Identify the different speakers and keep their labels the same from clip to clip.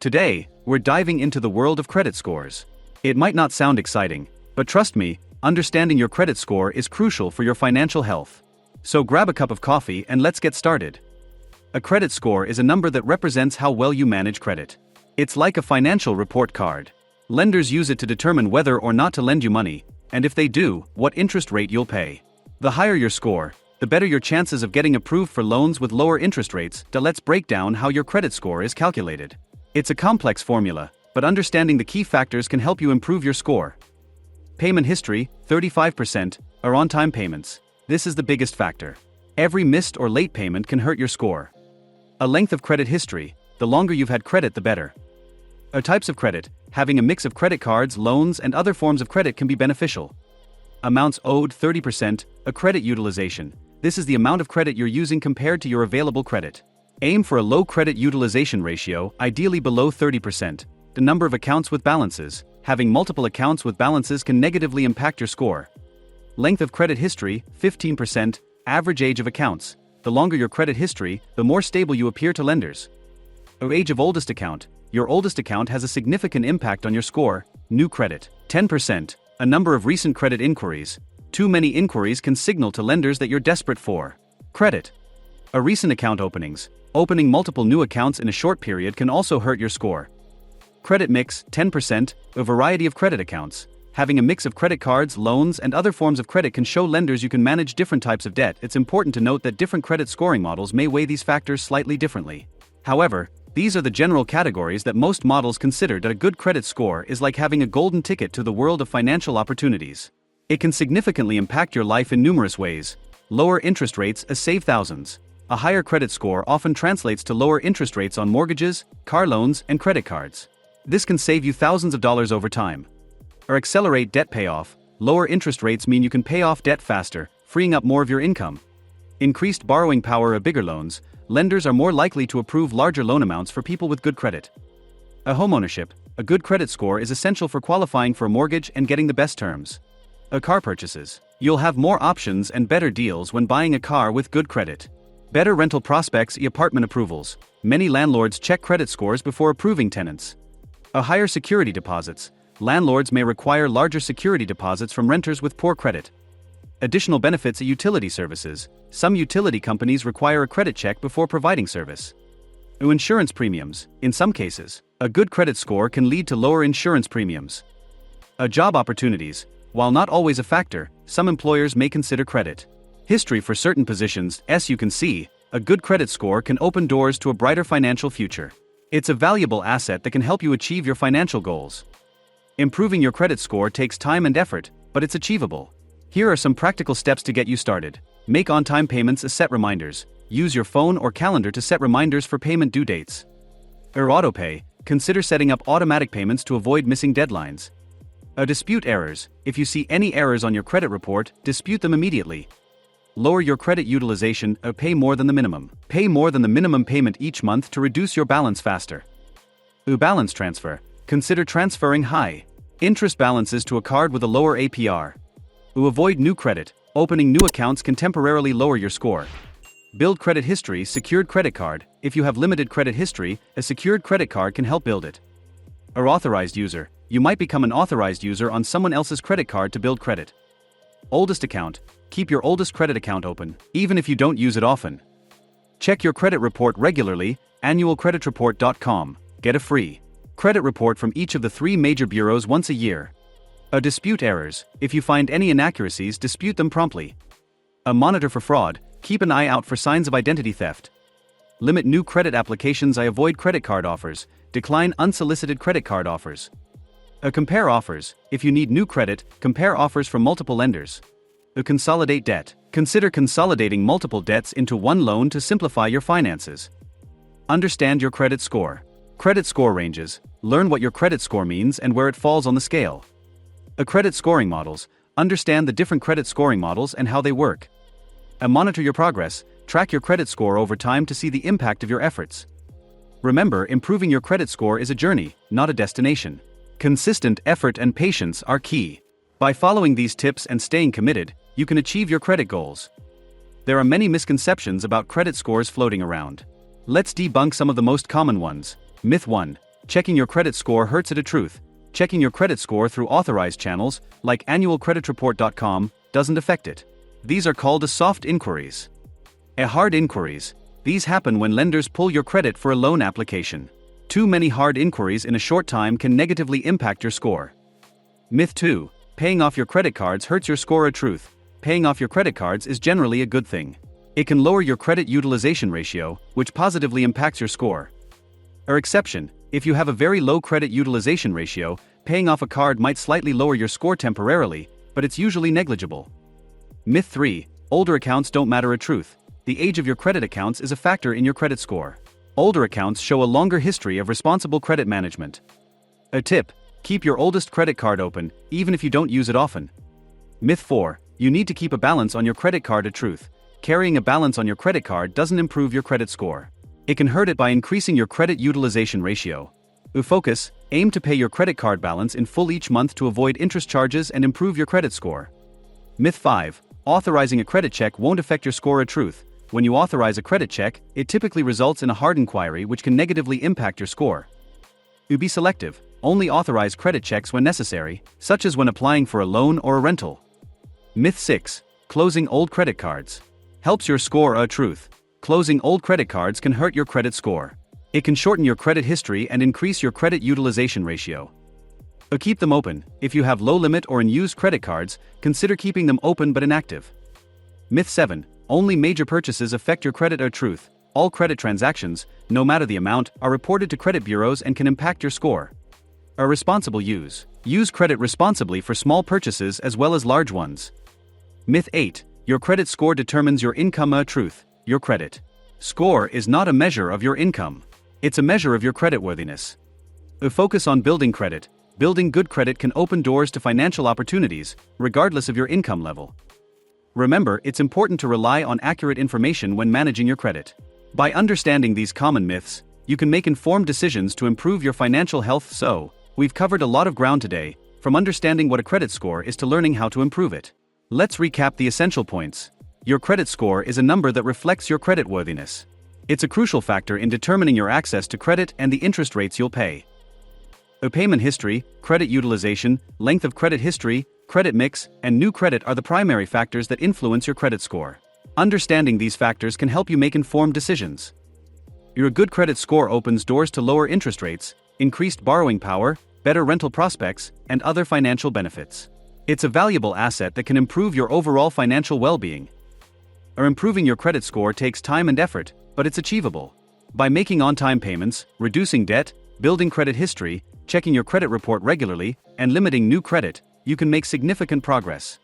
Speaker 1: Today, we're diving into the world of credit scores. It might not sound exciting, but trust me, understanding your credit score is crucial for your financial health. So grab a cup of coffee and let's get started. A credit score is a number that represents how well you manage credit. It's like a financial report card. Lenders use it to determine whether or not to lend you money, and if they do, what interest rate you'll pay. The higher your score, the better your chances of getting approved for loans with lower interest rates. Let's break down how your credit score is calculated. It's a complex formula, but understanding the key factors can help you improve your score. Payment history, 35%, are on-time payments. This is the biggest factor. Every missed or late payment can hurt your score. A length of credit history, the longer you've had credit the better. Types of credit, having a mix of credit cards, loans, and other forms of credit can be beneficial. Amounts owed, 30%, a credit utilization. This is the amount of credit you're using compared to your available credit. Aim for a low credit utilization ratio, ideally below 30%. The number of accounts with balances. Having multiple accounts with balances can negatively impact your score. Length of credit history, 15%, average age of accounts. The longer your credit history, the more stable you appear to lenders. Age of oldest account. Your oldest account has a significant impact on your score. New credit, 10%, a number of recent credit inquiries. Too many inquiries can signal to lenders that you're desperate for credit. Recent account openings. Opening multiple new accounts in a short period can also hurt your score. Credit mix, 10%, a variety of credit accounts. Having a mix of credit cards, loans, and other forms of credit can show lenders you can manage different types of debt. It's important to note that different credit scoring models may weigh these factors slightly differently. However, these are the general categories that most models consider. That a good credit score is like having a golden ticket to the world of financial opportunities. It can significantly impact your life in numerous ways. Lower interest rates save thousands. A higher credit score often translates to lower interest rates on mortgages, car loans, and credit cards. This can save you thousands of dollars over time. Accelerate debt payoff. Lower interest rates mean you can pay off debt faster, freeing up more of your income. Increased borrowing power. Bigger loans. Lenders are more likely to approve larger loan amounts for people with good credit. Homeownership. A good credit score is essential for qualifying for a mortgage and getting the best terms. Car purchases. You'll have more options and better deals when buying a car with good credit. Better rental prospects. Apartment approvals. Many landlords check credit scores before approving tenants. Higher security deposits. Landlords may require larger security deposits from renters with poor credit. Additional benefits. Utility services. Some utility companies require a credit check before providing service. Insurance premiums. In some cases, a good credit score can lead to lower insurance premiums. Job opportunities. While not always a factor, some employers may consider credit history for certain positions. As you can see, a good credit score can open doors to a brighter financial future. It's a valuable asset that can help you achieve your financial goals. Improving your credit score takes time and effort, but it's achievable. Here are some practical steps to get you started. Make on-time payments. Set reminders. Use your phone or calendar to set reminders for payment due dates. Autopay. Consider setting up automatic payments to avoid missing deadlines. Dispute errors. If you see any errors on your credit report, dispute them immediately. Lower your credit utilization. Pay more than the minimum. Pay more than the minimum payment each month to reduce your balance faster. Balance transfer. Consider transferring high interest balances to a card with a lower APR. Avoid new credit. Opening new accounts can temporarily lower your score. Build credit history. Secured credit card. If you have limited credit history, a secured credit card can help build it. Authorized user. You might become an authorized user on someone else's credit card to build credit. Oldest account. Keep your oldest credit account open, even if you don't use it often. Check your credit report regularly. Annualcreditreport.com. Get a free credit report from each of the 3 major bureaus once a year. Dispute errors. If you find any inaccuracies, dispute them promptly. Monitor for fraud. Keep an eye out for signs of identity theft. Limit new credit applications. Avoid credit card offers. Decline unsolicited credit card offers. Compare offers. If you need new credit, compare offers from multiple lenders. Consolidate debt. Consider consolidating multiple debts into one loan to simplify your finances. Understand your credit score. Credit score ranges. Learn what your credit score means and where it falls on the scale. Credit scoring models. Understand the different credit scoring models and how they work. Monitor your progress. Track your credit score over time to see the impact of your efforts. Remember, improving your credit score is a journey, not a destination. Consistent effort and patience are key. By following these tips and staying committed, you can achieve your credit goals. There are many misconceptions about credit scores floating around. Let's debunk some of the most common ones. Myth 1. Checking your credit score hurts at a truth. Checking your credit score through authorized channels, like annualcreditreport.com, doesn't affect it. These are called soft inquiries. Hard inquiries. These happen when lenders pull your credit for a loan application. Too many hard inquiries in a short time can negatively impact your score. Myth 2. Paying off your credit cards hurts your score. A truth. Paying off your credit cards is generally a good thing. It can lower your credit utilization ratio, which positively impacts your score. Exception. If you have a very low credit utilization ratio, paying off a card might slightly lower your score temporarily, but it's usually negligible. Myth 3. Older accounts don't matter. A truth. The age of your credit accounts is a factor in your credit score. Older accounts show a longer history of responsible credit management. A tip. Keep your oldest credit card open, even if you don't use it often. Myth 4. You need to keep a balance on your credit card. A truth. Carrying a balance on your credit card doesn't improve your credit score. It can hurt it by increasing your credit utilization ratio. Focus. Aim to pay your credit card balance in full each month to avoid interest charges and improve your credit score. Myth 5. Authorizing a credit check won't affect your score. A truth. When you authorize a credit check, it typically results in a hard inquiry which can negatively impact your score. Be selective. Only authorize credit checks when necessary, such as when applying for a loan or a rental. Myth 6. Closing old credit cards helps your score. A truth. Closing old credit cards can hurt your credit score. It can shorten your credit history and increase your credit utilization ratio. Keep them open. If you have low limit or unused credit cards, consider keeping them open but inactive. Myth 7. Only major purchases affect your credit. A truth. All credit transactions, no matter the amount, are reported to credit bureaus and can impact your score. A responsible use. Use credit responsibly for small purchases as well as large ones. Myth 8. Your credit score determines your income. A truth. Your credit score is not a measure of your income. It's a measure of your creditworthiness. Focus on building credit. Building good credit can open doors to financial opportunities, regardless of your income level. Remember, it's important to rely on accurate information when managing your credit. By understanding these common myths, you can make informed decisions to improve your financial health. So, we've covered a lot of ground today, from understanding what a credit score is to learning how to improve it. Let's recap the essential points. Your credit score is a number that reflects your creditworthiness. It's a crucial factor in determining your access to credit and the interest rates you'll pay. Payment history, credit utilization, length of credit history, credit mix, and new credit are the primary factors that influence your credit score. Understanding these factors can help you make informed decisions. Your good credit score opens doors to lower interest rates, increased borrowing power, better rental prospects, and other financial benefits. It's a valuable asset that can improve your overall financial well-being. Improving your credit score takes time and effort, but it's achievable. By making on-time payments, reducing debt, building credit history, checking your credit report regularly, and limiting new credit, you can make significant progress.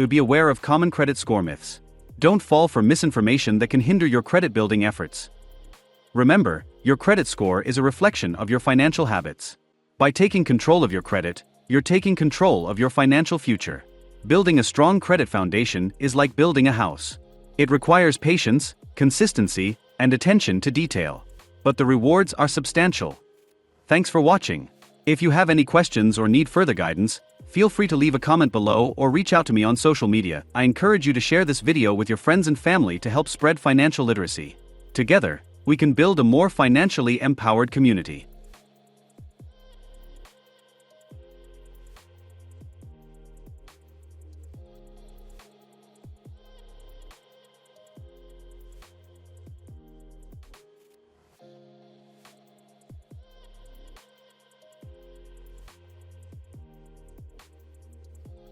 Speaker 1: Be aware of common credit score myths. Don't fall for misinformation that can hinder your credit building efforts. Remember, your credit score is a reflection of your financial habits. By taking control of your credit, you're taking control of your financial future. Building a strong credit foundation is like building a house. It requires patience, consistency, and attention to detail. But the rewards are substantial. Thanks for watching. If you have any questions or need further guidance, feel free to leave a comment below or reach out to me on social media. I encourage you to share this video with your friends and family to help spread financial literacy. Together, we can build a more financially empowered community.